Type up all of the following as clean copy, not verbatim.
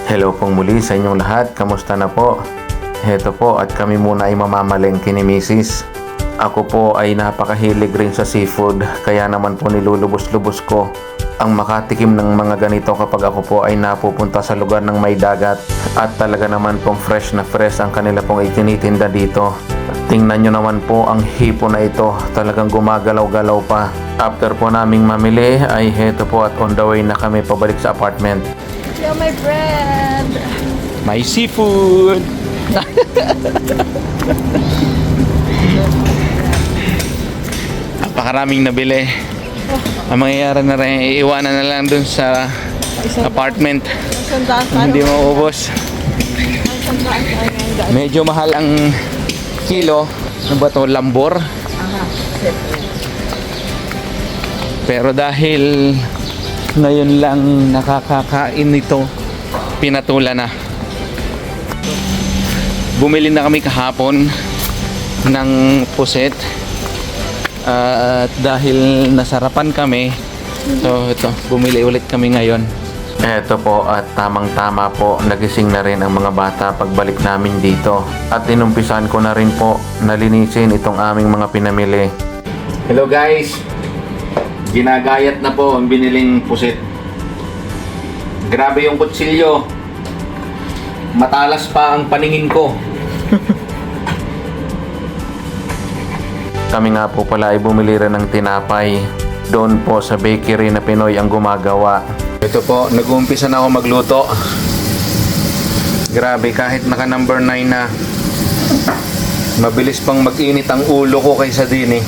Hello pong muli sa inyong lahat. Kamusta na po? Heto po at kami muna ay mamamalengke ni Mrs. Ako po ay napakahilig rin sa seafood, kaya naman po nilulubos-lubos ko ang makatikim ng mga ganito kapag ako po ay napupunta sa lugar ng may dagat. At talaga naman pong fresh na fresh ang kanila pong itinitinda dito. Tingnan nyo naman po ang hipo na ito, talagang gumagalaw-galaw pa. After po naming mamili ay heto po at on the way na kami pabalik sa apartment. Yo, my bread! May seafood! Napakaraming nabili. Ang mangyayari na rin, iiwanan na lang dun sa apartment. Hindi maubos. Medyo mahal ang kilo. Ano ba ito? Lambor? Pero dahil ngayon lang nakakakain nito, pinatula na. Bumili na kami kahapon ng puset. At dahil nasarapan kami, so ito, bumili ulit kami ngayon. Eto po at tamang-tama po, nagising na rin ang mga bata pagbalik namin dito. At inumpisan ko na rin po nalinisin itong aming mga pinamili. Hello guys! Ginagayat na po ang biniling pusit. Grabe yung kutsilyo. Matalas pa ang paningin ko. Kami nga po pala ay bumili rin ng tinapay. Doon po sa bakery na Pinoy ang gumagawa. Ito po, nag-uumpisa na ako magluto. Grabe, kahit naka number 9 na, mabilis pang mag-init ang ulo ko kaysa din eh.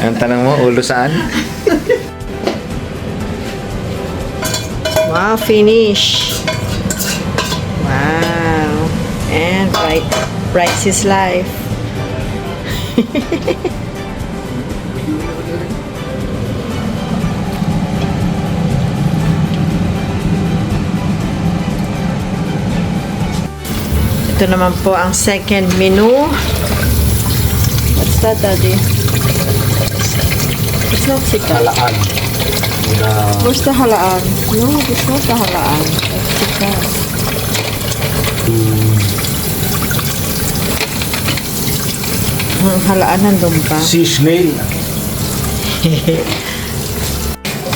Ang tanong mo, ulo saan? Wow, finish! Wow! And bright his life. Ito naman po ang second menu. What's that, Daddy? It's not sika. Halaan. Where's the halaan? No, it's not the halaan. It's sika. Halaan nandun pa. Sea snail.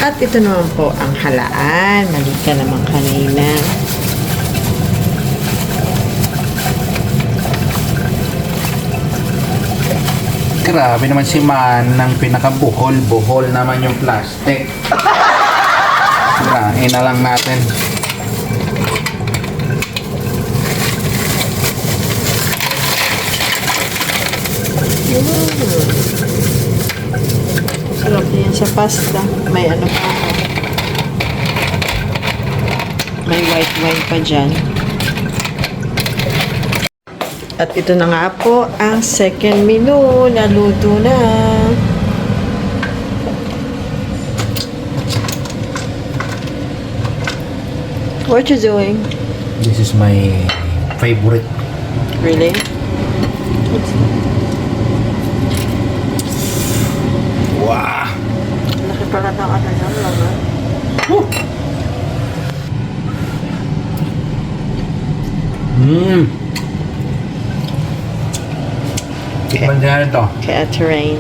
At ito naman po ang halaan. Mali ka naman kanina. Grabe naman si Man ng pinakabuhol-buhol naman yung plastic. Sirain na lang natin. Sarap din yan sa pasta. May ano pa ako. May white wine pa dyan. At ito na nga po ang second menu. Naluto na. What you doing? This is my favorite. Really? Wow! Laki pala ng ano yan lang, ha? Tikman din natin ito. Kaya terrain.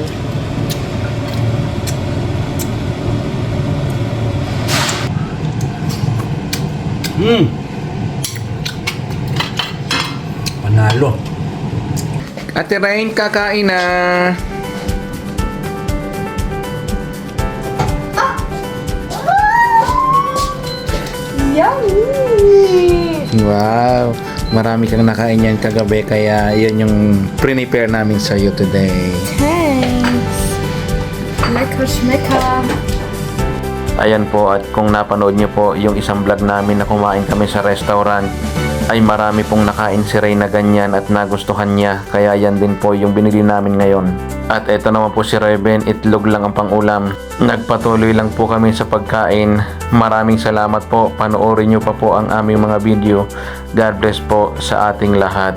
Panalo. Ate Rain, kakain na. Yummy! Wow! Marami kang nakain yan kagabi, kaya yun yung prepare namin sa iyo today. Thanks! Meka. Ayan po, at kung napanood niyo po yung isang vlog namin na kumain kami sa restaurant, ay marami pong nakain si Ray na ganyan at nagustuhan niya, kaya yan din po yung binili namin ngayon. At eto naman po si Reven, itlog lang ang pangulam. Nagpatuloy lang po kami sa pagkain. Maraming salamat po, panoorin niyo pa po ang aming mga video. God bless po sa ating lahat.